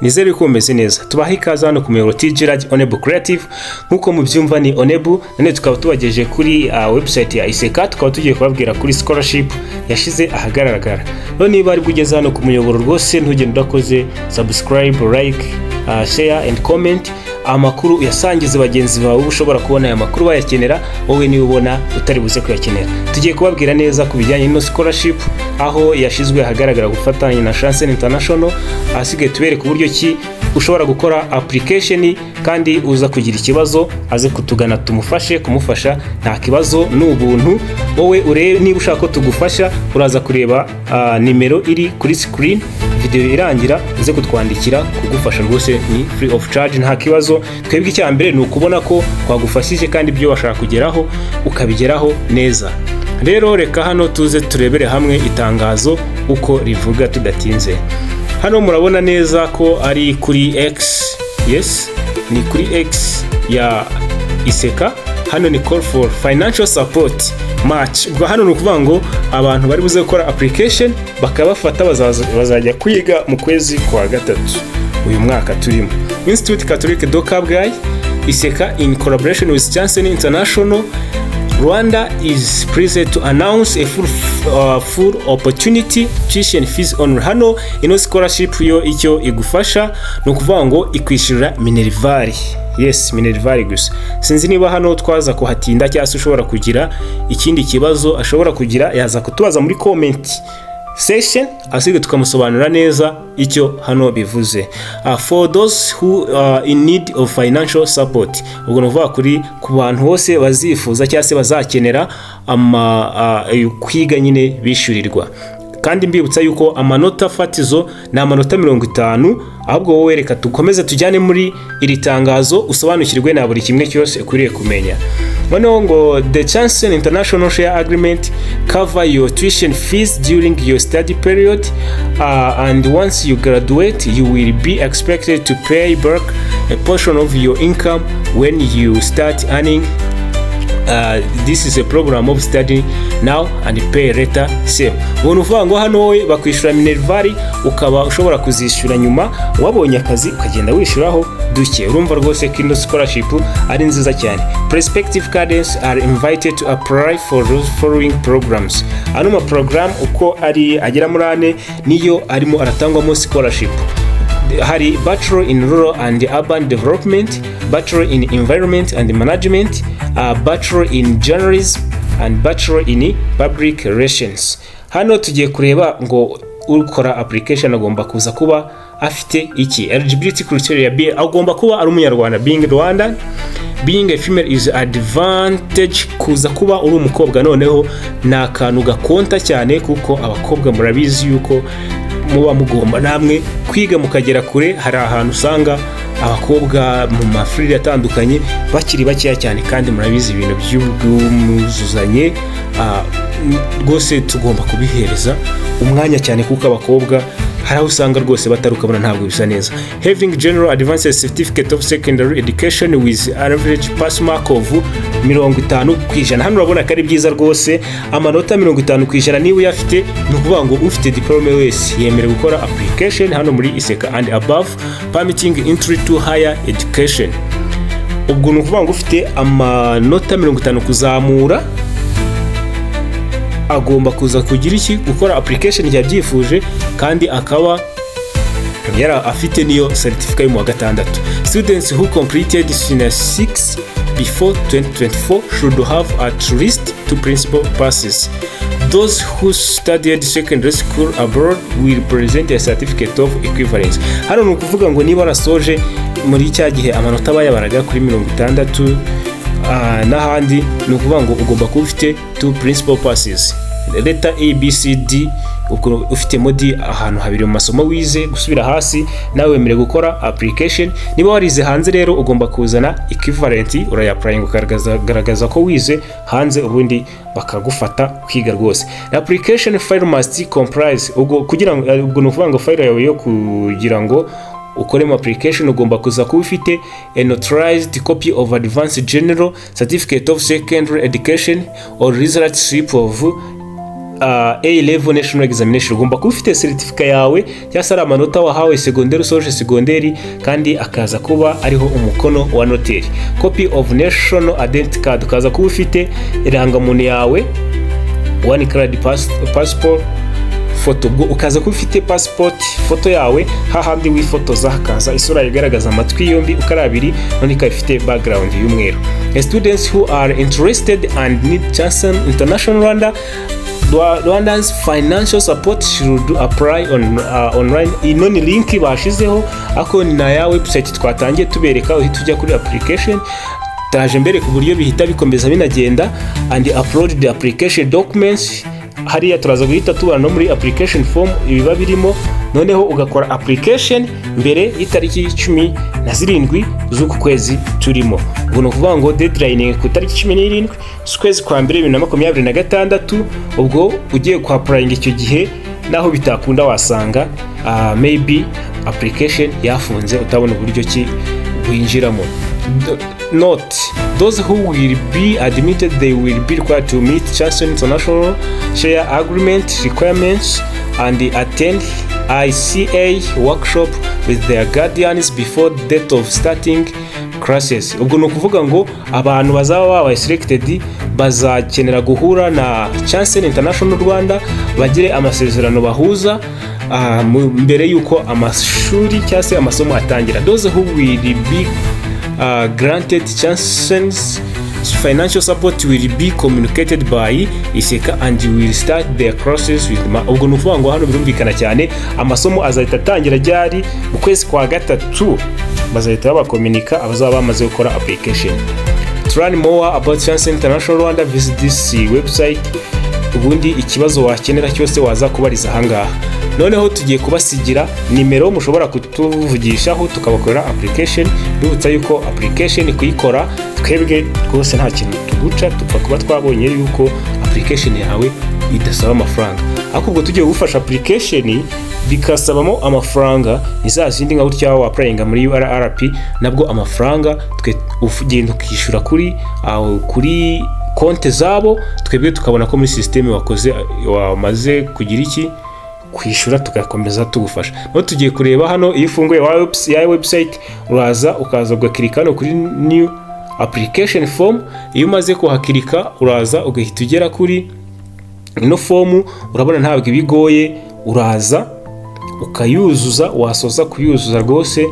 nizere ko umeze neza. Tubaha ikaze hano ku muyoboro TGRAD Onebu Creative. Nkuko mubyumva ni Onebu, none tukaba tubagejeje kuri website ya ICK, tukaba tugiye kubabwira kuri scholarship yashize ahagaragara. None niba ari kugeza hano ku muyoboro rwose ntugende udakoze subscribe, like, share and comment. Amakuru yasangize bagenzi bawe ushobora kubona aya makuru bayakenera, wowe niwe ubona utari buze kuyakenera. Tugiye kubabwira neza ku bijyanye no scholarship aho yashizwe ahagaragara gufatanya na CHANCEN International. Asigaye tubereka uburyo ki ushobora gukora application kandi uza kugira ikibazo aze kutugana tumufashe kumufasha, nta kibazo n'ubuntu. Wowe urebe niba ushaka ko tugufasha uraza kureba nimero iri kuri screen, video irangira uze kutwandikira kugufasha rwose ni free of charge, nta kibazo. Twebwe icyambere ni ukubona ko twagufashije kandi ibyo washaka kugeraho ukabigeraho neza. Rero reka hano tuze turebere hamwe itangazo uko rivuga tudatinze. Hano murabona neza ko ari kuri X, yes, ni kuri X ya ICK. Hano ni call for financial support match. Ubwo hano nukuvuga ngo abantu bari buze gukora application bakabafata bazajya kwiga mu kwezi kwa gatatu uyu mwaka turimo. Institut Catholique de Kabgayi, ICK in collaboration with CHANCEN International Rwanda is pleased to announce a full opportunity tuition fees on hano. Ino scholarship yo icyo igufasha no kuvuga ngo ikwishurira minervari. Yes, minervari gusa. Sinzi niba hano twaza kuhatinda cyangwa se ushobora kugira ikindi kibazo ashobora kugira, yaza kutubaza muri comment section asige tukamusobanura neza icyo hano bivuze. For those who are in need of financial support, ubwo nuvuga kuri ku bantu bose bazifuza cyangwa se bazakenera kwiga nyine bishyurirwa. Kandi mbibutsa yuko amanota fatizo ni amanota 50, ahubwo wowe reka dukomeze tujyane muri iri tangazo usobanukirwe na buri kimwe cyose ukuriye kumenya. Noneho ngo the CHANCEN International Share Agreement cover your tuition fees during your study period, and once you graduate you will be expected to pay back a portion of your income when you start earning. This is a program of study now and pay later same. Ubwo nuvuga ngo hano wowe bakwishura minervari ukaba ushobora kuzishyura nyuma wabonye akazi ukagenda wishuraho duke. Urumva rwose ko ino scholarship ari nziza cyane. Prospective candidates are invited to apply for those following programs. Ano ma program uko ari agera muri 4 niyo arimo aratangwamo scholarship. Hari Bachelor in Rural and Urban Development, Bachelor in Environment and Management, Bachelor in Journalism and Bachelor in Public Relations. Hano tugiye kureba ngo ukora application agomba kuza kuba afite iki eligibility criteria B, agomba kuba ari umunyarwanda, being Rwandan, being a female is advantage. Kuza kuba uri umukobwa noneho na kantu gakonta cyane kuko abakobwa murabizi yuko muba mugomba namwe kwiga mukagera kure. Hari ahantu usanga abakobwa mu mafriri atandukanye bakiri bakeya cyane, kandi murabizi ibintu by'ubwuzuzanye rwose tugomba kubihereza umwanya cyane kuko abakobwa hari aho usanga rwose batarukabona ntabwo bisa neza. Having general advanced certificate of secondary education with average pass mark of 50%. Hano urabona ko ari byiza rwose, amanota 50% niba uyafite ni ukuvuga ngo ufite diplome wese yemerewe gukora application hano muri ICK and above permitting entry to higher education. Ubwo ni ukuvuga ngo ufite amanota 50 kuzamura agomba kuza kugira iki gukora application yabyifuje, kandi akaba yara afite niyo certificate yo mu wa gatandatu. Students who completed senior 6 before 2024 should have at least 2 principal passes. Those who studied secondary school abroad will present a certificate of equivalence. Hano ni ukuvuga ngo niba rasoje muri cya gihe amanota bayabaraga kuri 60 n'ahandi, ni ukuvuga ngo ugomba kuba ufite 2 principal passes, letter A, B, C, D. Ubwo ufite modi ahantu habiri mu masomo wize gusubira hasi nawe wemerewe gukora application. Niba warize hanze rero ugomba kuzana equivalent, urayapplying ukagaragaza ko wize hanze, ubundi bakagufata kwiga rwose. The application file must comprise, ubwo kugira ngo ubwo nuvuga ngo file yawe yo kugira ngo ukore application ugomba kuza kuba ufite a notarized copy of advanced general certificate of secondary education or result slip of A level national examination ugomba kuba ufite certificate yawe cyangwa se ari amanota wahawe segonderi usoje segonderi kandi akaza kuba ariho umukono wa noteri. Copy of national identity card ukaza kuba ufite irangamuntu yawe, one card passport foto, ukaza kuba ufite passport foto yawe hahandi wifotoza hakaza isura igaragaza amatwi yombi uko ari abiri none ikaba ifite background y'umweru. Students who are interested and need CHANCEN International Rwanda Rwandan's financial support should apply online. Ino ni link bashizeho ako ni na ya website twatangiye tubereka uhita ujya kuri application taje mbere ku buryo bihita bikomeza binagenda and upload the application documents. Hariya turaza guhita tubana no muri application form ibiba birimo, noneho ugakora application mbere y'itariki 17 z'uku kwezi turimo. Ubwo no kuvuga ngo deadline ku tariki 17 z'ukwezi kwa mbere 2026. Ubwo ugiye ku applying icyo gihe naho bitakunda wasanga maybe application yafunze utabona uburyo ki winjiramo. Note: those who will be admitted, they will be required to meet CHANCEN International Share Agreement requirements and attend ICA workshop with their guardians before the date of starting classes. Ubwo no kuvuga ngo abantu bazaba babaye selected bazakenera guhura na CHANCEN International Rwanda bagire amasezerano bahuza mbere yuko amashuri cyangwa se amasomo atangira. Those who will be granted CHANCEN's financial support will be communicated by ICK and will start their process with ubwo nuvuga ngo hano birumvikana cyane amasomo azahita atangira ryari mu kwezi kwa gatatu bazahita bakomunika abazaba bamaze gukora application. To learn more about CHANCEN International Rwanda, visit this website. Ubundi ikibazo wakenera cyose waza kubariza ahangaha. Noneho tugiye kubasigira nimero mushobora kutuvugishaho tukabakorera application. Bibutsa yuko application kuyikora twebwe rwose nta kintu tuguca, tupfa kuba twabonye yuko application yawe idasaba amafaranga. Ariko ubwo tugiye gufasha application bikasabamo amafaranga izazindi nka gutya wa applying muri URRP nabwo amafaranga twe ugenda ukishyura kuri konte zabo, twebwe tukabona ko muri system wakoze wamaze kugira iki kwishyura tugakomeza tugufasha. No tugiye kureba hano iyo ufunguye ya website uraza ukaza ugakirika hano kuri new application form. Iyo umaze kuhakirika uraza ugahita ugera kuri ino form, urabona ntabwo ibigoye, uraza ukayuzuza, wasoza kuyuzuza rwose.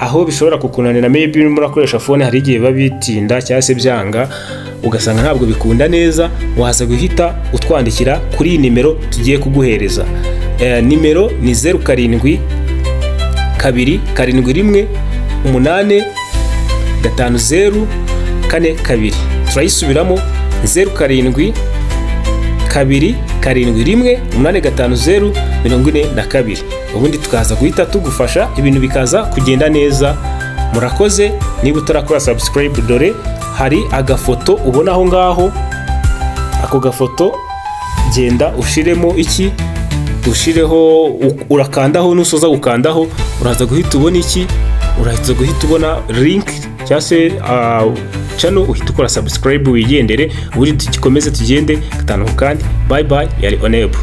Aho bishobora kukunanira maybe murakoresha phone hari igihe babitinda cyangwa se byanga ugasanga ntabwo bikunda neza, waza guhita utwandikira kuri nimero tugiye kuguhereza. Nimero ni 07 2 7 1 8 50 42. Turayisubiramo 07 2 7 1 8 ubundi tukaza guhita tugufasha ibintu bikaza kugenda neza. Murakoze. Niba utarakora subscribe, dore hari agafoto ubona aho ngaho, ako gafoto genda ushiremo iki, ushireho urakandaho, nusoza gukandaho uraza guhita ubona iki, uraza guhita ubona link cyangwa se channel, uhita ukora subscribe wigendere. Ubundi tugikomeze tugende gatanu kandi bye bye. Yari Onebo.